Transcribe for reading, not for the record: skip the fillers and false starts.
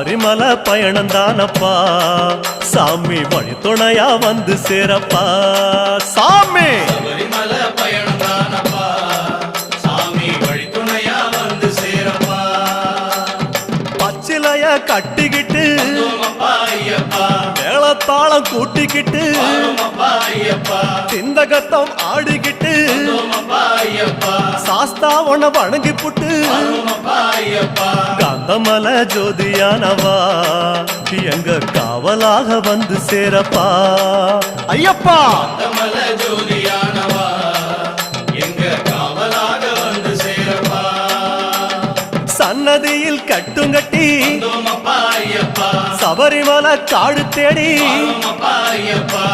சபரிமலை பயணம் தானப்பா சாமி வழி துணையா வந்து சேரப்பா சாமி சபரிமலை பயணம் தானப்பா சாமி வழி துணையா வந்து சேரப்பா பச்சிலைய கட்டிக்கிட்டு ஐயப்பா மேளத்தாளம் கூட்டிக்கிட்டு ஐயப்பா சிந்தகத்தம் ஆடிக்கிட்டு ஐயப்பா சாஸ்தாவன வணங்கி புட்டு ஐயப்பா காந்தமல ஜோதியானவா எங்க காவலாக வந்து சேரப்பா ஐயப்பா காந்தமல ஜோதியானவா எங்க காவலாக வந்து சேரப்பா சன்னதியில் கட்டுங்கட்டி ஐயப்பா சபரிமலை காடு தேடி ஐயப்பா